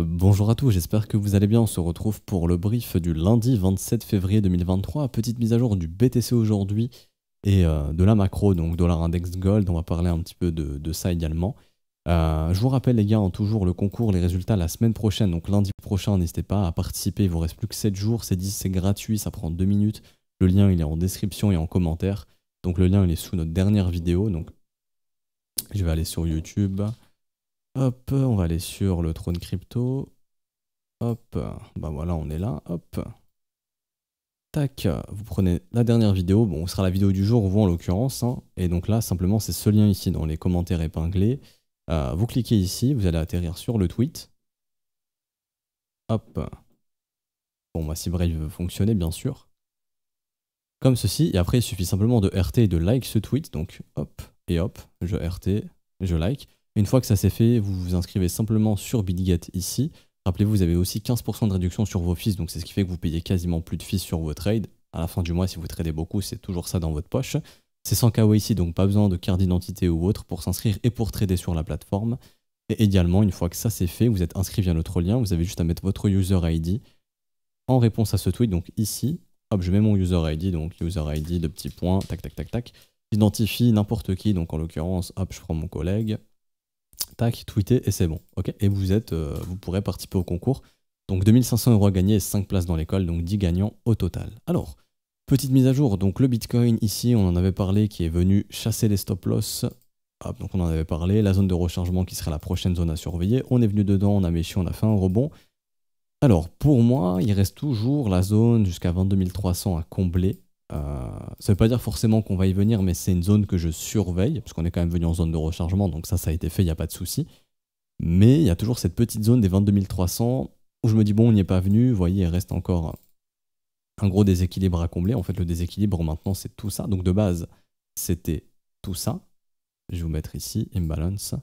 Bonjour à tous, j'espère que vous allez bien. On se retrouve pour le brief du lundi 27 février 2023. Petite mise à jour du BTC aujourd'hui et de la macro, donc dollar index gold. On va parler un petit peu de ça également. Je vous rappelle les gars, toujours le concours, les résultats la semaine prochaine, donc lundi prochain, n'hésitez pas à participer. Il vous reste plus que 7 jours, c'est gratuit, ça prend 2 minutes. Le lien il est en description et en commentaire. Donc le lien il est sous notre dernière vidéo. Donc je vais aller sur YouTube. Hop, on va aller sur le trône crypto. Hop, bah voilà, on est là. Hop. Tac, vous prenez la dernière vidéo. Bon, ce sera la vidéo du jour, vous en l'occurrence. Hein. Et donc là, simplement, c'est ce lien ici dans les commentaires épinglés. Vous cliquez ici, vous allez atterrir sur le tweet. Hop. Bon, bah si Brave veut fonctionner, bien sûr. Comme ceci. Et après, il suffit simplement de RT et de like ce tweet. Donc, hop, et hop, je RT, je like. Une fois que ça c'est fait, vous vous inscrivez simplement sur Bitget ici. Rappelez-vous, vous avez aussi 15% de réduction sur vos fees, donc c'est ce qui fait que vous payez quasiment plus de fees sur vos trades. À la fin du mois, si vous tradez beaucoup, c'est toujours ça dans votre poche. C'est 100 KO ici, donc pas besoin de carte d'identité ou autre pour s'inscrire et pour trader sur la plateforme. Et également, une fois que ça c'est fait, vous êtes inscrit via notre lien, vous avez juste à mettre votre user ID en réponse à ce tweet. Donc ici, hop, je mets mon user ID, donc user ID de petits points, tac, tac, tac, tac. J'identifie n'importe qui, donc en l'occurrence, hop, je prends mon collègue. Tac, tweeter et c'est bon. Ok. Et vous pourrez participer au concours. Donc 2500 € à gagner et 5 places dans l'école, donc 10 gagnants au total. Alors, petite mise à jour, donc le Bitcoin ici, on en avait parlé, qui est venu chasser les stop loss. Hop, donc on en avait parlé, la zone de rechargement qui serait la prochaine zone à surveiller. On est venu dedans, on a méchi, on a fait un rebond. Alors, pour moi, il reste toujours la zone jusqu'à 22 300 à combler. Ça veut pas dire forcément qu'on va y venir, mais c'est une zone que je surveille, parce qu'on est quand même venu en zone de rechargement, donc ça a été fait, il n'y a pas de souci. Mais il y a toujours cette petite zone des 22 300 où je me dis, bon, on n'y est pas venu, vous voyez, il reste encore un gros déséquilibre à combler. En fait, le déséquilibre maintenant, c'est tout ça. Donc de base, c'était tout ça. Je vais vous mettre ici, imbalance.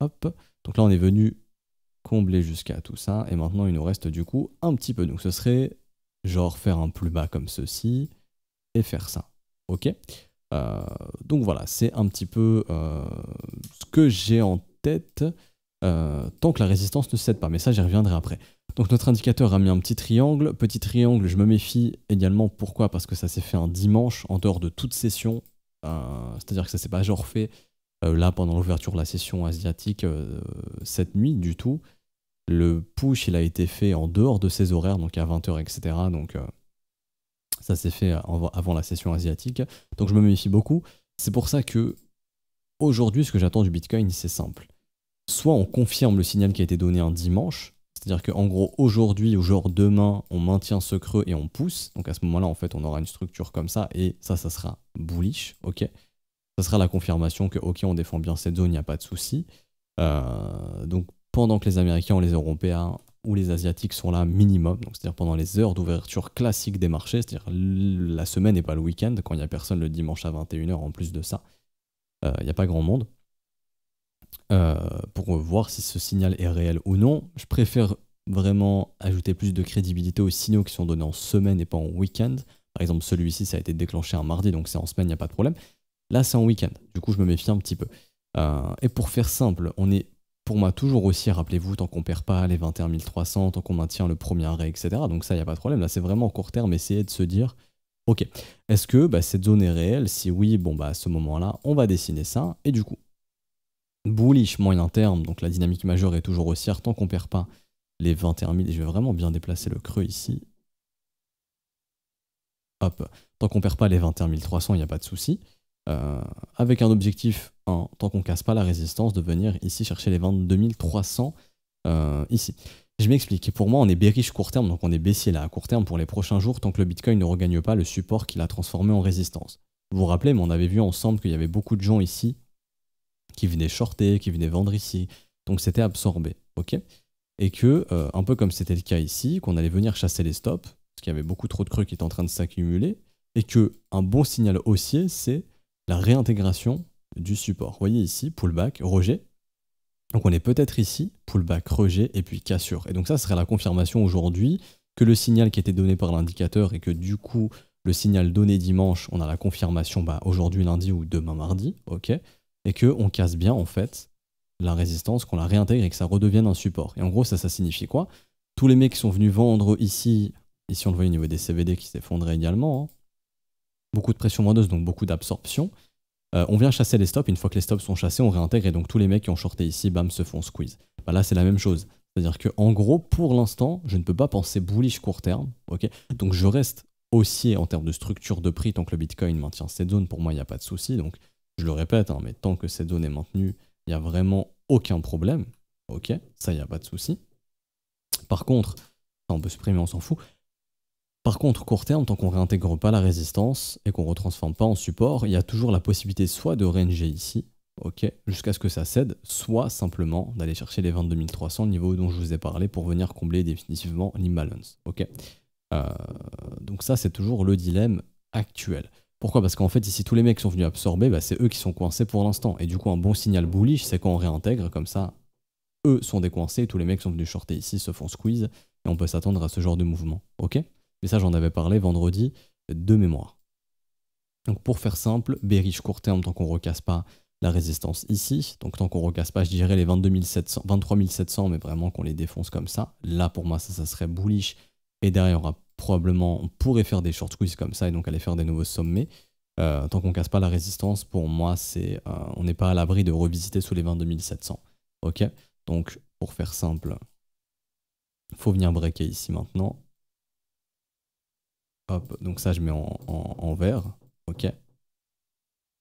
Hop. Donc là, on est venu combler jusqu'à tout ça, et maintenant, il nous reste du coup un petit peu. Donc ce serait genre faire un plus bas comme ceci, et faire ça, ok. Donc voilà, c'est un petit peu ce que j'ai en tête tant que la résistance ne cède pas, mais ça j'y reviendrai après. Donc notre indicateur a mis un petit triangle, je me méfie également, pourquoi? Parce que ça s'est fait un dimanche en dehors de toute session, c'est-à-dire que ça s'est pas genre fait là pendant l'ouverture de la session asiatique cette nuit du tout. Le push il a été fait en dehors de ses horaires, donc à 20 h, etc. Donc ça s'est fait avant la session asiatique. Donc je me méfie beaucoup. C'est pour ça que aujourd'hui, ce que j'attends du Bitcoin, c'est simple. Soit on confirme le signal qui a été donné un dimanche, c'est-à-dire qu'en gros, aujourd'hui ou genre demain, on maintient ce creux et on pousse. Donc à ce moment-là, en fait, on aura une structure comme ça et ça sera bullish, ok. Ça sera la confirmation que, ok, on défend bien cette zone, il n'y a pas de souci. Donc pendant que les Américains ou les Européens ou les Asiatiques sont là minimum, donc c'est-à-dire pendant les heures d'ouverture classique des marchés, c'est-à-dire la semaine et pas le week-end, quand il n'y a personne le dimanche à 21 h en plus de ça, il n'y a pas grand monde. Pour voir si ce signal est réel ou non, je préfère vraiment ajouter plus de crédibilité aux signaux qui sont donnés en semaine et pas en week-end. Par exemple, celui-ci, ça a été déclenché un mardi, donc c'est en semaine, il n'y a pas de problème. Là, c'est en week-end, du coup, je me méfie un petit peu. Et pour faire simple, on est pour moi toujours aussi, rappelez-vous, tant qu'on perd pas les 21 300, tant qu'on maintient le premier arrêt, etc. Donc ça, il n'y a pas de problème. Là, c'est vraiment court terme, essayer de se dire, ok, est-ce que cette zone est réelle? Si oui, bon, à ce moment-là, on va dessiner ça. Et du coup, bullish moyen terme, donc la dynamique majeure est toujours haussière, tant qu'on perd pas les 21 000, et je vais vraiment bien déplacer le creux ici. Hop, tant qu'on perd pas les 21 300, il n'y a pas de souci. Avec un objectif, tant qu'on casse pas la résistance, de venir ici chercher les 22 300 ici. Je m'explique, pour moi on est bearish court terme, donc on est baissier là à court terme pour les prochains jours, tant que le Bitcoin ne regagne pas le support qu'il a transformé en résistance. Vous vous rappelez, mais on avait vu ensemble qu'il y avait beaucoup de gens ici qui venaient shorter, qui venaient vendre ici, donc c'était absorbé, ok. Et que, un peu comme c'était le cas ici, qu'on allait venir chasser les stops, parce qu'il y avait beaucoup trop de creux qui étaient en train de s'accumuler, et que un bon signal haussier, c'est la réintégration du support. Vous voyez ici, pullback, rejet. Donc on est peut-être ici, pullback, rejet, et puis cassure. Et donc ça serait la confirmation aujourd'hui que le signal qui était donné par l'indicateur et que du coup, le signal donné dimanche, on a la confirmation aujourd'hui lundi ou demain mardi, ok, et qu'on casse bien en fait la résistance, qu'on la réintègre et que ça redevienne un support. Et en gros, ça signifie quoi? Tous les mecs qui sont venus vendre ici on le voit au niveau des CVD qui s'effondraient également, hein. Beaucoup de pression moindreuse, donc beaucoup d'absorption. On vient chasser les stops, une fois que les stops sont chassés, on réintègre et donc tous les mecs qui ont shorté ici, bam, se font squeeze. Bah là, c'est la même chose. C'est-à-dire que en gros, pour l'instant, je ne peux pas penser bullish court terme, ok? Donc je reste haussier en termes de structure de prix tant que le Bitcoin maintient cette zone. Pour moi, il n'y a pas de souci. Donc je le répète, hein, mais tant que cette zone est maintenue, il n'y a vraiment aucun problème, ok? Ça, il n'y a pas de souci. Par contre, ça, on peut supprimer, on s'en fout. Par contre, court terme, tant qu'on ne réintègre pas la résistance et qu'on ne retransforme pas en support, il y a toujours la possibilité soit de ranger ici, ok, jusqu'à ce que ça cède, soit simplement d'aller chercher les 22 300, le niveau dont je vous ai parlé, pour venir combler définitivement l'imbalance. Ok. Donc ça, c'est toujours le dilemme actuel. Pourquoi? Parce qu'en fait, ici, tous les mecs qui sont venus absorber, bah, c'est eux qui sont coincés pour l'instant. Et du coup, un bon signal bullish, c'est quand on réintègre, comme ça, eux sont décoincés, tous les mecs qui sont venus shorter ici se font squeeze, et on peut s'attendre à ce genre de mouvement. Ok. Mais ça, j'en avais parlé vendredi de mémoire. Donc pour faire simple, bearish court terme tant qu'on ne recasse pas la résistance ici. Donc tant qu'on ne recasse pas, je dirais les 23 700, mais vraiment qu'on les défonce comme ça. Là, pour moi, ça serait bullish. Et derrière, on pourrait faire des short squeeze comme ça et donc aller faire des nouveaux sommets. Tant qu'on ne casse pas la résistance, pour moi, on n'est pas à l'abri de revisiter sous les 22 700. Ok. Donc pour faire simple, il faut venir breaker ici maintenant. Hop, donc ça je mets en vert, ok.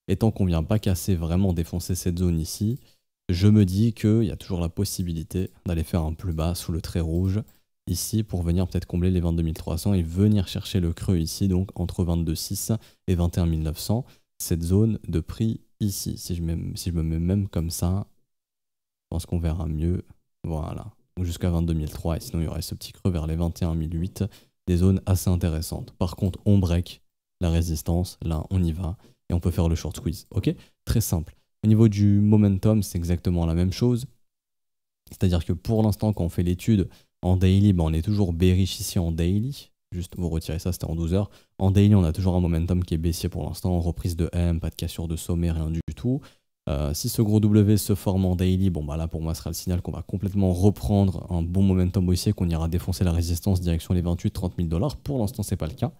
Et tant qu'on vient pas casser, vraiment défoncer cette zone ici, je me dis qu'il y a toujours la possibilité d'aller faire un plus bas sous le trait rouge ici pour venir peut-être combler les 22 300 et venir chercher le creux ici, donc entre 22,6 et 21 900, cette zone de prix ici. Si je me mets même comme ça, je pense qu'on verra mieux, voilà, jusqu'à 22 300 et sinon il y aurait ce petit creux vers les 21 800. Des zones assez intéressantes. Par contre, on break la résistance, là on y va, et on peut faire le short squeeze. Ok? Très simple. Au niveau du momentum, c'est exactement la même chose. C'est-à-dire que pour l'instant, quand on fait l'étude en daily, on est toujours bearish ici en daily. Juste vous retirez ça, c'était en 12 heures. En daily, on a toujours un momentum qui est baissier pour l'instant. Reprise de M, pas de cassure de sommet, rien du tout. Si ce gros W se forme en daily, bon bah là pour moi ce sera le signal qu'on va complètement reprendre un bon momentum haussier, qu'on ira défoncer la résistance direction les 28-30 000 $. Pour l'instant c'est pas le cas.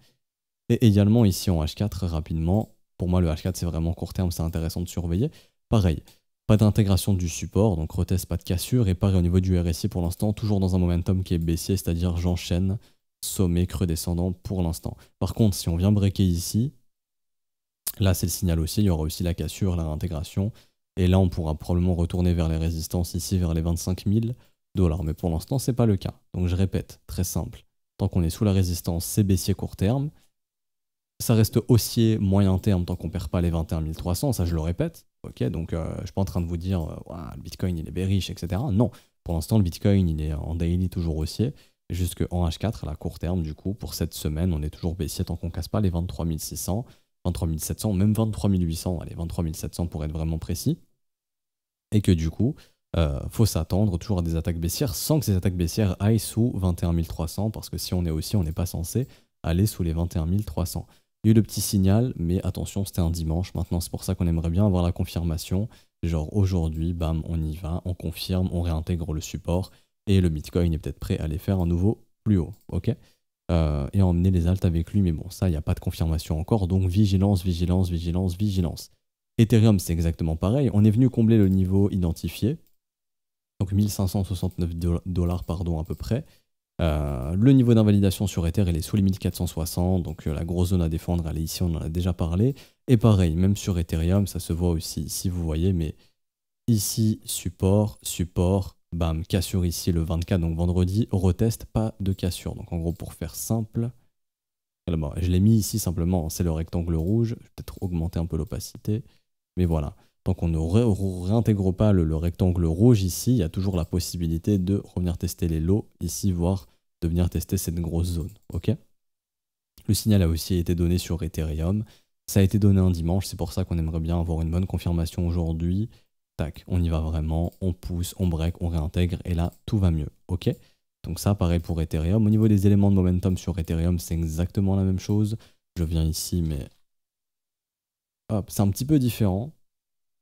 Et également ici en H4 rapidement, pour moi le H4 c'est vraiment court terme, c'est intéressant de surveiller. Pareil, pas d'intégration du support, donc retest, pas de cassure. Et pareil au niveau du RSI pour l'instant, toujours dans un momentum qui est baissier, c'est-à-dire j'enchaîne sommet, creux descendant pour l'instant. Par contre si on vient breaker ici, là, c'est le signal aussi, il y aura aussi la cassure, la réintégration. Et là, on pourra probablement retourner vers les résistances ici, vers les 25 000 $. Mais pour l'instant, ce n'est pas le cas. Donc je répète, très simple. Tant qu'on est sous la résistance, c'est baissier court terme. Ça reste haussier moyen terme tant qu'on ne perd pas les 21 300, ça je le répète. Ok, donc je ne suis pas en train de vous dire le Bitcoin il est bearish, etc. Non, pour l'instant, le Bitcoin il est en daily toujours haussier. Jusqu'en H4, à la court terme, du coup, pour cette semaine, on est toujours baissier tant qu'on ne casse pas les 23 600. 23 700, même 23 800, allez 23 700 pour être vraiment précis, et que du coup, faut s'attendre toujours à des attaques baissières sans que ces attaques baissières aillent sous 21 300, parce que si on est aussi, on n'est pas censé aller sous les 21 300. Il y a eu le petit signal, mais attention, c'était un dimanche, maintenant c'est pour ça qu'on aimerait bien avoir la confirmation, genre aujourd'hui, bam, on y va, on confirme, on réintègre le support, et le Bitcoin est peut-être prêt à aller faire un nouveau plus haut, ok? Et emmener les alts avec lui, mais bon, ça, il n'y a pas de confirmation encore, donc vigilance, vigilance, vigilance, vigilance. Ethereum, c'est exactement pareil, on est venu combler le niveau identifié, donc 1569 $ pardon, à peu près. Le niveau d'invalidation sur Ether, il est sous limite 460, donc la grosse zone à défendre, elle est ici, on en a déjà parlé. Et pareil, même sur Ethereum, ça se voit aussi ici, vous voyez, mais ici, support, support, bam, cassure ici le 24, donc vendredi, retest, pas de cassure. Donc en gros, pour faire simple, bon, je l'ai mis ici simplement, c'est le rectangle rouge, je vais peut-être augmenter un peu l'opacité, mais voilà. Tant qu'on ne réintègre pas le rectangle rouge ici, il y a toujours la possibilité de revenir tester les lots ici, voire de venir tester cette grosse zone. Ok. Le signal a aussi été donné sur Ethereum. Ça a été donné un dimanche, c'est pour ça qu'on aimerait bien avoir une bonne confirmation aujourd'hui. Tac, on y va vraiment, on pousse, on break, on réintègre, et là, tout va mieux. Ok. Donc ça, pareil pour Ethereum. Au niveau des éléments de momentum sur Ethereum, c'est exactement la même chose. Je viens ici, mais hop, c'est un petit peu différent.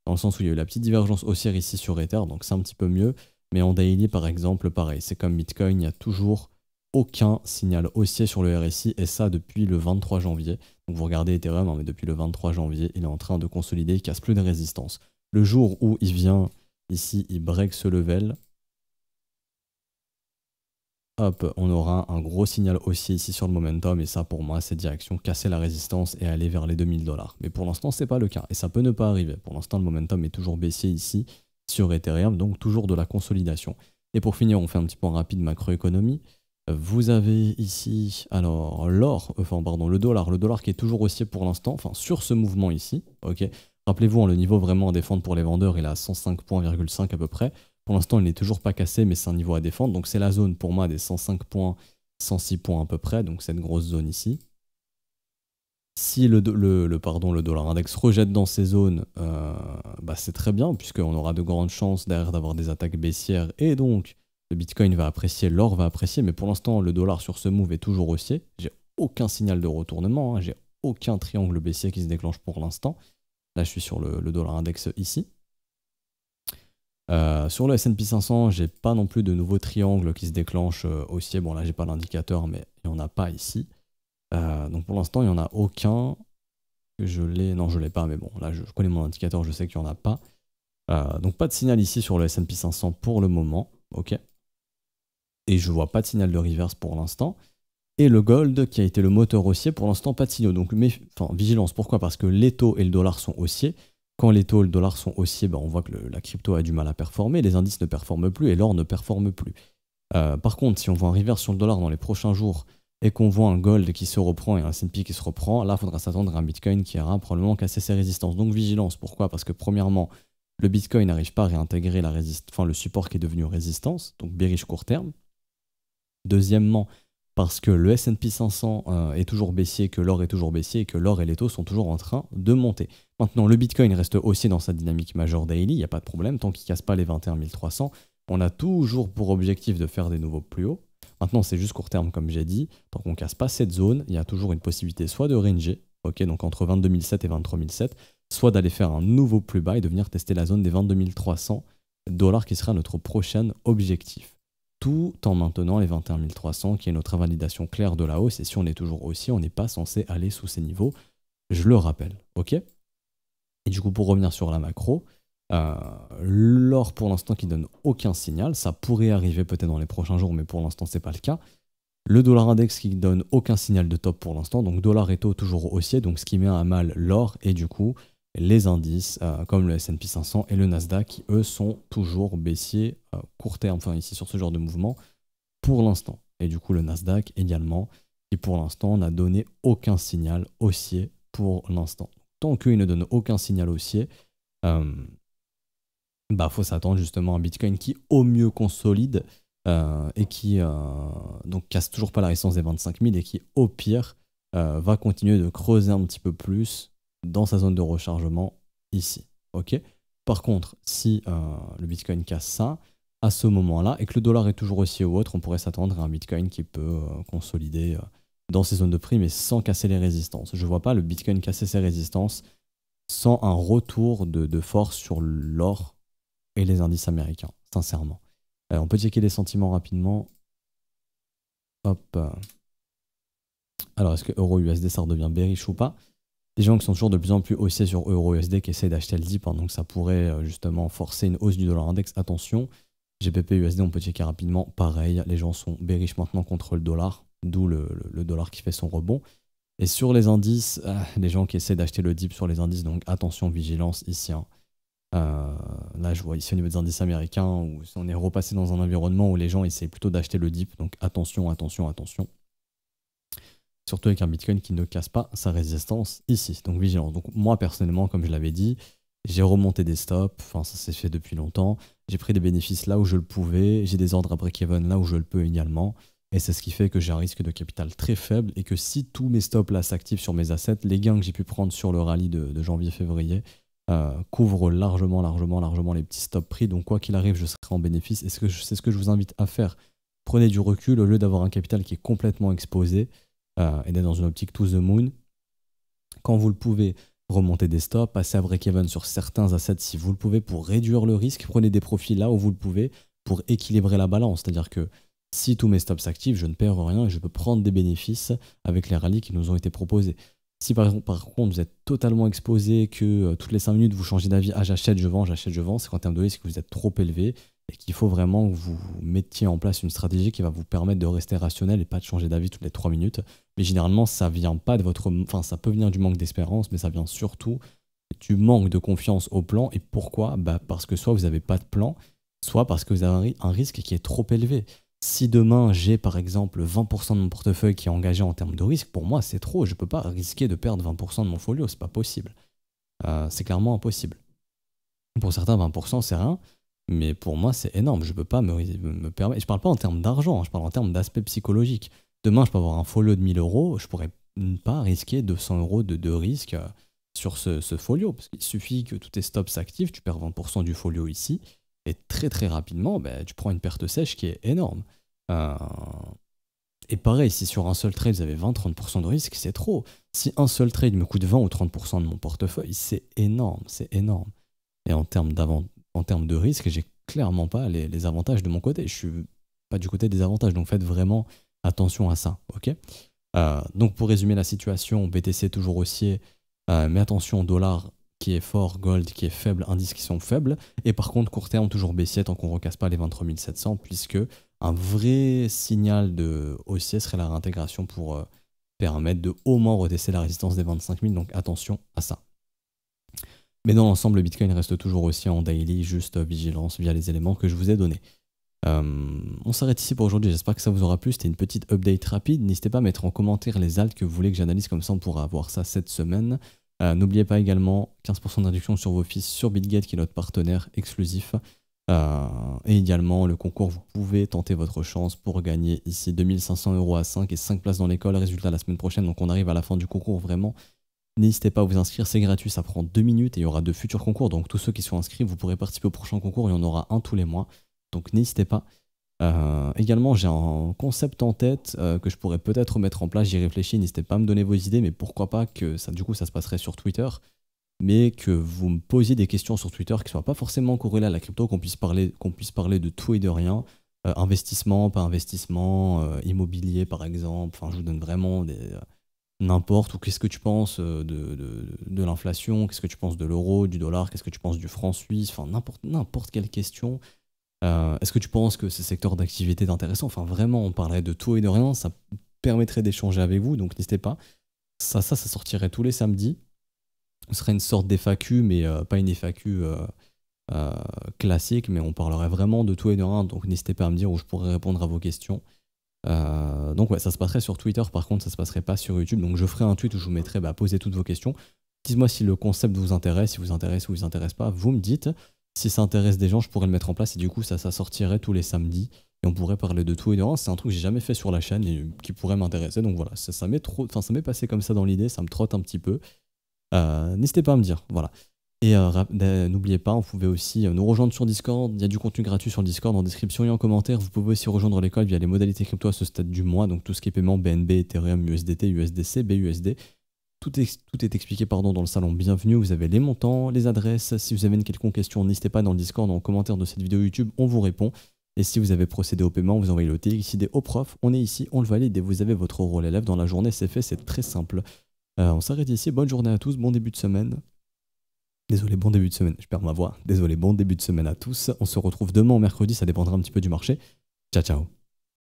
dans le sens où il y a eu la petite divergence haussière ici sur Ether, donc c'est un petit peu mieux. Mais en daily, par exemple, pareil, c'est comme Bitcoin, il n'y a toujours aucun signal haussier sur le RSI, et ça depuis le 23 janvier. Donc vous regardez Ethereum, hein, mais depuis le 23 janvier, il est en train de consolider, il casse plus de résistance. Le jour où il vient ici, il break ce level, hop, on aura un gros signal haussier ici sur le momentum, et ça pour moi c'est direction casser la résistance et aller vers les 2000 $. Mais pour l'instant c'est pas le cas, et ça peut ne pas arriver. Pour l'instant le momentum est toujours baissier ici sur Ethereum, donc toujours de la consolidation. Et pour finir, on fait un petit point rapide macroéconomie. Vous avez ici, alors l'or, enfin pardon, le dollar qui est toujours haussier pour l'instant, enfin sur ce mouvement ici, ok. Rappelez-vous, hein, le niveau vraiment à défendre pour les vendeurs, il est à 105,5 points à peu près. Pour l'instant, il n'est toujours pas cassé, mais c'est un niveau à défendre. Donc c'est la zone pour moi des 105 points, 106 points à peu près, donc cette grosse zone ici. Si le dollar index rejette dans ces zones, bah c'est très bien, puisqu'on aura de grandes chances derrière d'avoir des attaques baissières, et donc le Bitcoin va apprécier, l'or va apprécier, mais pour l'instant, le dollar sur ce move est toujours haussier. J'ai aucun signal de retournement, hein, j'ai aucun triangle baissier qui se déclenche pour l'instant. Là, je suis sur le dollar index ici. Sur le S&P 500, j'ai pas non plus de nouveaux triangles qui se déclenchent haussier. Bon, là, j'ai pas l'indicateur, mais il n'y en a pas ici. Donc pour l'instant, il n'y en a aucun. Je l'ai. Non, je l'ai pas, mais bon, là, je connais mon indicateur, je sais qu'il n'y en a pas. Donc pas de signal ici sur le S&P 500 pour le moment. Ok. Et je vois pas de signal de reverse pour l'instant. Et le gold qui a été le moteur haussier, pour l'instant pas de signaux. Donc vigilance, pourquoi? Parce que les taux et le dollar sont haussiers. Quand les taux et le dollar sont haussiers, bah, on voit que la crypto a du mal à performer, les indices ne performent plus et l'or ne performe plus. Par contre, si on voit un reverse sur le dollar dans les prochains jours et qu'on voit un gold qui se reprend et un S&P qui se reprend, là il faudra s'attendre à un Bitcoin qui ira probablement casser ses résistances. Donc vigilance, pourquoi? Parce que premièrement, le Bitcoin n'arrive pas à réintégrer le support qui est devenu résistance, donc bearish court terme. Deuxièmement, parce que le S&P 500 est toujours baissier, que l'or est toujours baissier et que l'or et les taux sont toujours en train de monter. Maintenant, le Bitcoin reste haussier dans sa dynamique majeure daily, il n'y a pas de problème, tant qu'il ne casse pas les 21 300, on a toujours pour objectif de faire des nouveaux plus hauts. Maintenant, c'est juste court terme, comme j'ai dit, tant qu'on ne casse pas cette zone, il y a toujours une possibilité soit de ranger, ok, donc entre 22 700 et 23 700, soit d'aller faire un nouveau plus bas et de venir tester la zone des 22 300 $ qui sera notre prochain objectif. Tout en maintenant les 21 300 qui est notre invalidation claire de la hausse, et si on est toujours haussier, on n'est pas censé aller sous ces niveaux, je le rappelle, ok. Et du coup, pour revenir sur la macro, l'or pour l'instant qui donne aucun signal, ça pourrait arriver peut-être dans les prochains jours, mais pour l'instant c'est pas le cas. Le dollar index qui donne aucun signal de top pour l'instant, donc dollar et taux toujours haussier, donc ce qui met à mal l'or, et du coup les indices comme le S&P 500 et le Nasdaq qui eux sont toujours baissiers court terme, enfin ici sur ce genre de mouvement pour l'instant. Et du coup le Nasdaq également qui pour l'instant n'a donné aucun signal haussier pour l'instant. Tant qu'il ne donne aucun signal haussier, bah faut s'attendre justement à un Bitcoin qui au mieux consolide et qui donc casse toujours pas la résistance des 25 000 et qui au pire va continuer de creuser un petit peu plus dans sa zone de rechargement ici. Ok. Par contre, si le Bitcoin casse ça, à ce moment-là, et que le dollar est toujours haussier ou autre, on pourrait s'attendre à un Bitcoin qui peut consolider dans ses zones de prix, mais sans casser les résistances. Je ne vois pas le Bitcoin casser ses résistances sans un retour de force sur l'or et les indices américains, sincèrement. On peut checker les sentiments rapidement. Hop. Alors, est-ce que Euro-USD, ça redevient bearish ou pas? Les gens qui sont toujours de plus en plus haussiers sur Euro-USD qui essaient d'acheter le dip, hein, donc ça pourrait justement forcer une hausse du dollar index. Attention, GBP-USD, on peut checker rapidement. Pareil, les gens sont bearish maintenant contre le dollar, d'où le dollar qui fait son rebond. Et sur les indices, les gens qui essaient d'acheter le dip sur les indices, donc attention, vigilance ici. Hein. Là, je vois ici au niveau des indices américains où on est repassé dans un environnement où les gens essaient plutôt d'acheter le dip, donc attention, attention, attention. Surtout avec un Bitcoin qui ne casse pas sa résistance ici, donc vigilance. Donc moi personnellement, comme je l'avais dit, j'ai remonté des stops, enfin ça s'est fait depuis longtemps, j'ai pris des bénéfices là où je le pouvais, j'ai des ordres à break-even là où je le peux également, et c'est ce qui fait que j'ai un risque de capital très faible et que si tous mes stops là s'activent sur mes assets, les gains que j'ai pu prendre sur le rallye de janvier-février couvrent largement les petits stops pris, donc quoi qu'il arrive, je serai en bénéfice, et c'est ce que je vous invite à faire. Prenez du recul au lieu d'avoir un capital qui est complètement exposé, et d'être dans une optique to the moon. Quand vous le pouvez, remonter des stops, passer à break-even sur certains assets si vous le pouvez pour réduire le risque, prenez des profits là où vous le pouvez pour équilibrer la balance. C'est-à-dire que si tous mes stops s'activent, je ne perds rien et je peux prendre des bénéfices avec les rallyes qui nous ont été proposés. Si par contre vous êtes totalement exposé, que toutes les 5 minutes vous changez d'avis, ah j'achète, je vends, c'est qu'en termes de risque vous êtes trop élevé et qu'il faut vraiment que vous mettiez en place une stratégie qui va vous permettre de rester rationnel et pas de changer d'avis toutes les 3 minutes. Mais généralement ça vient pas de votre... Enfin ça peut venir du manque d'espérance, mais ça vient surtout du manque de confiance au plan. Et pourquoi? Parce que soit vous n'avez pas de plan, soit parce que vous avez un risque qui est trop élevé. Si demain j'ai par exemple 20% de mon portefeuille qui est engagé en termes de risque, pour moi c'est trop, je ne peux pas risquer de perdre 20% de mon folio, c'est pas possible. C'est clairement impossible. Pour certains 20% c'est rien, mais pour moi c'est énorme, je ne peux pas me permettre, je ne parle pas en termes d'argent, je parle en termes d'aspect psychologique. Demain je peux avoir un folio de 1000 euros, je ne pourrais pas risquer 200 euros de risque sur ce folio, parce qu'il suffit que tous tes stops s'activent, tu perds 20% du folio ici, et très très rapidement, tu prends une perte sèche qui est énorme. Et pareil, si sur un seul trade vous avez 20-30% de risque, c'est trop. Si un seul trade me coûte 20 ou 30% de mon portefeuille, c'est énorme, c'est énorme. Et en termes de risque, j'ai clairement pas les avantages de mon côté. Je suis pas du côté des avantages, donc faites vraiment attention à ça, ok? Donc pour résumer la situation, BTC est toujours haussier, mais attention, dollar qui est fort, gold qui est faible, indices qui sont faibles, et par contre court terme toujours baissier tant qu'on ne recasse pas les 23 700, puisque un vrai signal de haussier serait la réintégration pour permettre de au moins redescendre la résistance des 25 000, donc attention à ça. Mais dans l'ensemble, le Bitcoin reste toujours haussier en daily, juste vigilance via les éléments que je vous ai donnés. On s'arrête ici pour aujourd'hui, j'espère que ça vous aura plu, c'était une petite update rapide. N'hésitez pas à mettre en commentaire les alts que vous voulez que j'analyse, comme ça on pourra avoir ça cette semaine. N'oubliez pas également 15% de réduction sur vos fees sur BitGet qui est notre partenaire exclusif. Et également le concours, vous pouvez tenter votre chance pour gagner ici 2500 € à 5 et 5 places dans l'école. Résultat la semaine prochaine, donc on arrive à la fin du concours vraiment. N'hésitez pas à vous inscrire, c'est gratuit, ça prend 2 minutes et il y aura de futurs concours. Donc tous ceux qui sont inscrits, vous pourrez participer au prochain concours, il y en aura un tous les mois. Donc n'hésitez pas. Également, j'ai un concept en tête que je pourrais peut-être mettre en place, j'y réfléchis, n'hésitez pas à me donner vos idées, mais pourquoi pas que ça, du coup ça se passerait sur Twitter, mais que vous me posiez des questions sur Twitter qui ne soient pas forcément corrélées à la crypto, qu'on puisse parler de tout et de rien, investissement, pas investissement, immobilier par exemple, enfin je vous donne vraiment n'importe, ou qu'est-ce que tu penses de l'inflation, qu'est-ce que tu penses de l'euro, du dollar, qu'est-ce que tu penses du franc suisse, enfin n'importe quelle question. Est-ce que tu penses que ce secteur d'activité est intéressant? Enfin vraiment, on parlerait de tout et de rien, ça permettrait d'échanger avec vous, donc n'hésitez pas. Ça sortirait tous les samedis. Ce serait une sorte d'FAQ, mais pas une FAQ classique, mais on parlerait vraiment de tout et de rien, donc n'hésitez pas à me dire où je pourrais répondre à vos questions. Donc ouais, ça se passerait sur Twitter, par contre ça se passerait pas sur YouTube, donc je ferai un tweet où je vous mettrai poser toutes vos questions. Dites-moi si le concept vous intéresse, si vous intéresse ou vous intéresse pas, vous me dites. Si ça intéresse des gens, je pourrais le mettre en place et du coup ça sortirait tous les samedis et on pourrait parler de tout et de rien. C'est un truc que j'ai jamais fait sur la chaîne et qui pourrait m'intéresser, donc voilà, ça m'est passé comme ça dans l'idée, ça me trotte un petit peu. N'hésitez pas à me dire, voilà. Et n'oubliez pas, vous pouvez aussi nous rejoindre sur Discord, il y a du contenu gratuit sur le Discord en description et en commentaire. Vous pouvez aussi rejoindre l'école via les modalités crypto à ce stade du mois, donc tout ce qui est paiement BNB, Ethereum, USDT, USDC, BUSD. Tout est expliqué dans le salon. Bienvenue, vous avez les montants, les adresses. Si vous avez une quelconque question, n'hésitez pas dans le Discord, en commentaire de cette vidéo YouTube, on vous répond. Et si vous avez procédé au paiement, vous envoyez le TXID au prof. On est ici, on le valide et vous avez votre rôle élève dans la journée. C'est fait, c'est très simple. On s'arrête ici. Bonne journée à tous, bon début de semaine. Désolé, bon début de semaine, je perds ma voix. Désolé, bon début de semaine à tous. On se retrouve demain ou mercredi, ça dépendra un petit peu du marché. Ciao, ciao.